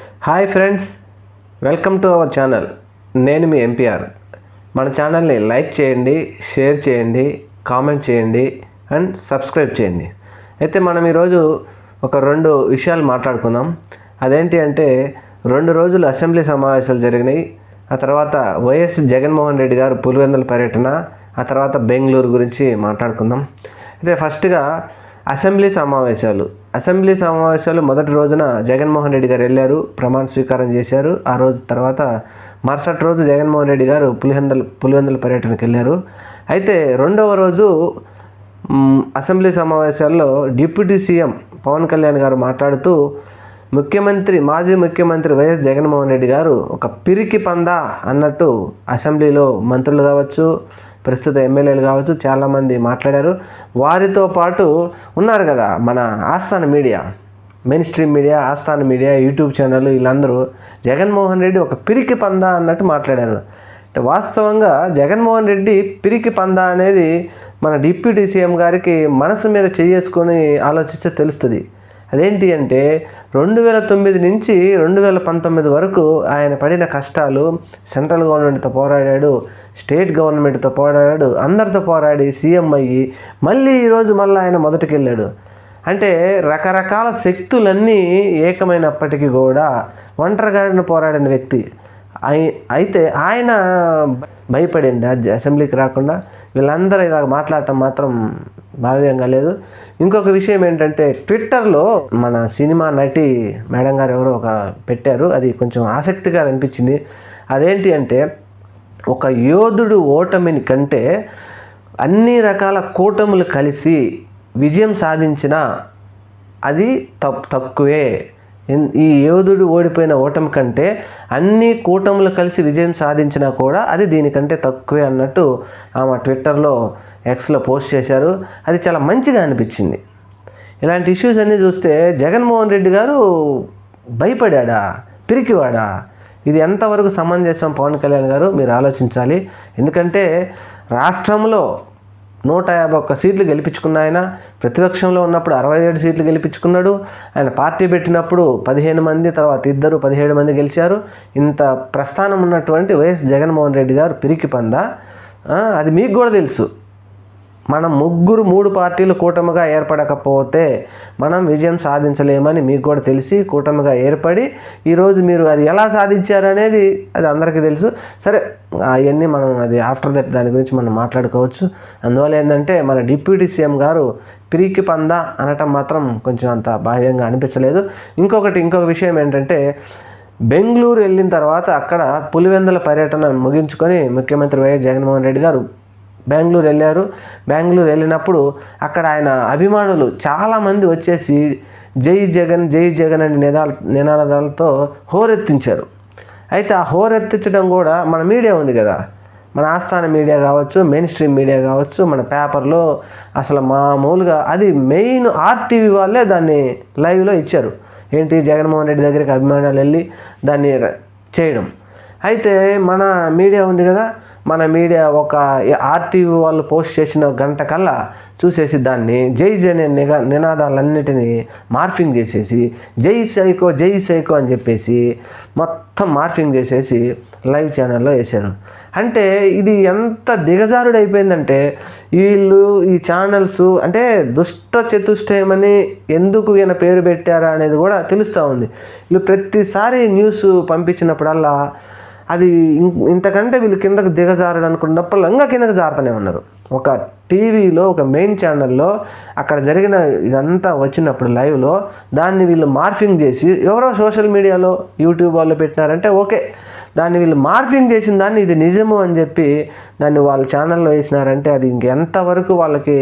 Hi friends, welcome to our channel. నేను మీ MPR. మన ఛానల్ని లైక్ చేయండి, షేర్ చేయండి, కామెంట్ చేయండి అండ్ సబ్స్క్రైబ్ చేయండి. అయితే మనం ఈరోజు ఒక 2 విషయాలు మాట్లాడుకుందాం. అదేంటి అంటే 2 రోజులు అసెంబ్లీ సమావేశాలు జరిగినాయి. ఆ తర్వాత వైఎస్ జగన్మోహన్ రెడ్డి గారు పులివెందుల పర్యటన, ఆ తర్వాత బెంగళూరు గురించి మాట్లాడుకుందాం. అయితే ఫస్ట్గా అసెంబ్లీ సమావేశాలు మొదటి రోజున జగన్మోహన్ రెడ్డి గారు వెళ్ళారు, ప్రమాణ స్వీకారం చేశారు. ఆ రోజు తర్వాత మరుసటి రోజు జగన్మోహన్ రెడ్డి గారు పులివెందుల పర్యటనకు వెళ్ళారు. అయితే రెండవ రోజు అసెంబ్లీ సమావేశాల్లో డిప్యూటీ సీఎం పవన్ కళ్యాణ్ గారు మాట్లాడుతూ మాజీ ముఖ్యమంత్రి వైఎస్ జగన్మోహన్ రెడ్డి గారు ఒక పిరికి పందా అన్నట్టు అసెంబ్లీలో మంత్రులు కావచ్చు, ప్రస్తుత ఎమ్మెల్యేలు కావచ్చు చాలామంది మాట్లాడారు. వారితో పాటు ఉన్నారు కదా మన ఆస్థాన మీడియా, మెయిన్ స్ట్రీమ్ మీడియా, ఆస్థాన మీడియా, యూట్యూబ్ ఛానల్, వీళ్ళందరూ జగన్మోహన్ రెడ్డి ఒక పిరికి పందా అన్నట్టు మాట్లాడారు. వాస్తవంగా జగన్మోహన్ రెడ్డి పిరికి పందా అనేది మన డిప్యూటీ సీఎం గారికి మనసు మీద చేసుకొని ఆలోచిస్తే తెలుస్తుంది. అదేంటి అంటే 2009 నుంచి 2019 వరకు ఆయన పడిన కష్టాలు, సెంట్రల్ గవర్నమెంట్తో పోరాడాడు, స్టేట్ గవర్నమెంట్తో పోరాడాడు, అందరితో పోరాడి సీఎం అయ్యి మళ్ళీ ఈరోజు ఆయన మొదటికి వెళ్ళాడు. అంటే రకరకాల శక్తులన్నీ ఏకమైనప్పటికీ కూడా ఒంటరిగాడిన పోరాడిన వ్యక్తి. అయితే ఆయన భయపడింది అసెంబ్లీకి రాకుండా. వీళ్ళందరూ ఇలా మాట్లాడటం మాత్రం భావ్యంగా లేదు. ఇంకొక విషయం ఏంటంటే ట్విట్టర్లో మన సినిమా నటి మేడం గారు ఎవరో పెట్టారు, అది కొంచెం ఆసక్తిగా అనిపించింది. అదేంటి అంటే ఒక యోధుడు ఓటమిని కంటే అన్ని రకాల కూటములు కలిసి విజయం సాధించిన అది తక్కువే. ఈ యోధుడు ఓడిపోయిన ఓటమి కంటే అన్ని కూటములు కలిసి విజయం సాధించినా కూడా అది దీనికంటే తక్కువే అన్నట్టు ఆమె ట్విట్టర్లో, ఎక్స్లో పోస్ట్ చేశారు. అది చాలా మంచిగా అనిపించింది. ఇలాంటి ఇష్యూస్ అన్నీ చూస్తే జగన్మోహన్ రెడ్డి గారు భయపడాడా, పిరికివాడా? ఇది ఎంతవరకు సమంజసం? పవన్ కళ్యాణ్ గారు మీరు ఆలోచించాలి. ఎందుకంటే రాష్ట్రంలో 151 సీట్లు గెలిపించుకున్న ఆయన, ప్రతిపక్షంలో ఉన్నప్పుడు 67 సీట్లు గెలిపించుకున్నాడు. ఆయన పార్టీ పెట్టినప్పుడు 15 మంది, తర్వాత 17 మంది గెలిచారు. ఇంత ప్రస్థానం ఉన్నటువంటి వైఎస్ జగన్మోహన్ రెడ్డి గారు పిరికి పందా, అది మీకు కూడా తెలుసు. మనం 3 పార్టీలు కూటమిగా ఏర్పడకపోతే మనం విజయం సాధించలేమని మీకు కూడా తెలిసి కూటమిగా ఏర్పడి ఈరోజు మీరు అది ఎలా సాధించారనేది అది అందరికీ తెలుసు. సరే, అవన్నీ మనం అది ఆఫ్టర్ దట్ దాని గురించి మనం మాట్లాడుకోవచ్చు. అందువల్ల ఏంటంటే మన డిప్యూటీ సీఎం గారు పిరికి పందా అనటం మాత్రం కొంచెం అంత బాహ్యంగా అనిపించలేదు. ఇంకొక విషయం ఏంటంటే బెంగళూరు వెళ్ళిన తర్వాత అక్కడ పులివెందుల పర్యటన ముగించుకొని ముఖ్యమంత్రి వైఎస్ జగన్మోహన్ రెడ్డి గారు బెంగళూరు వెళ్ళారు. బెంగళూరు వెళ్ళినప్పుడు అక్కడ ఆయన అభిమానులు చాలామంది వచ్చేసి జై జగన్ జై జగన్ అని నినాదాలతో హోరెత్తించారు. అయితే ఆ హోరెత్తించడం కూడా మన మీడియా ఉంది కదా, మన ఆస్థాన మీడియా కావచ్చు, మెయిన్ స్ట్రీమ్ మీడియా కావచ్చు, మన పేపర్లో అసలు మామూలుగా అది మెయిన్ ఆర్టీవీ వాళ్ళే దాన్ని లైవ్లో ఇచ్చారు. ఏంటి, జగన్మోహన్ రెడ్డి దగ్గరికి అభిమానులు వెళ్ళి దాన్ని చేయడం. అయితే మన మీడియా ఉంది కదా, మన మీడియా ఒక ఆర్టీవీ వాళ్ళు పోస్ట్ చేసిన గంట కల్లా చూసేసి దాన్ని జై జన నినాదాలన్నిటినీ మార్ఫింగ్ చేసేసి జై సైకో అని చెప్పేసి మొత్తం మార్ఫింగ్ చేసేసి లైవ్ ఛానల్లో వేశారు. అంటే ఇది ఎంత దిగజారుడైపోయిందంటే వీళ్ళు ఈ ఛానల్స్ అంటే దుష్ట చతుష్టయమని ఎందుకు ఈయన పేరు పెట్టారా అనేది కూడా తెలుస్తూ ఉంది. వీళ్ళు ప్రతిసారి న్యూస్ పంపించినప్పుడల్లా అది ఇంతకంటే వీళ్ళు కిందకు దిగజారడు అనుకున్నప్పుడు ఇంకా కిందకు జారుతూనే ఉన్నారు. ఒక టీవీలో, ఒక మెయిన్ ఛానల్లో అక్కడ జరిగిన ఇదంతా వచ్చినప్పుడు లైవ్లో దాన్ని వీళ్ళు మార్ఫింగ్ చేసి ఎవరో సోషల్ మీడియాలో, యూట్యూబ్ వాళ్ళు పెట్టినారంటే ఓకే, దాన్ని వీళ్ళు మార్ఫింగ్ చేసిన దాన్ని ఇది నిజము అని చెప్పి దాన్ని వాళ్ళ ఛానల్లో వేసినారంటే అది ఇంకెంతవరకు వాళ్ళకి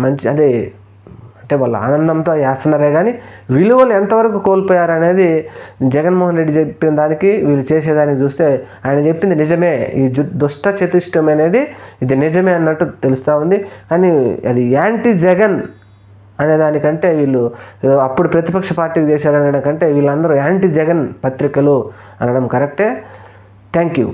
మంచి అంటే వాళ్ళ ఆనందంతో వేస్తున్నారే కానీ విలువలు ఎంతవరకు కోల్పోయారనేది జగన్మోహన్ రెడ్డి చెప్పిన దానికి వీళ్ళు చేసేదానికి చూస్తే ఆయన చెప్పింది నిజమే, ఈ దుష్ట చతుష్టం అనేది ఇది నిజమే అన్నట్టు తెలుస్తూ ఉంది. కానీ అది యాంటీ జగన్ అనేదానికంటే వీళ్ళు అప్పుడు ప్రతిపక్ష పార్టీకి చేశారనడం కంటే వీళ్ళందరూ యాంటీ జగన్ పత్రికలు అనడం కరెక్టే. Thank you.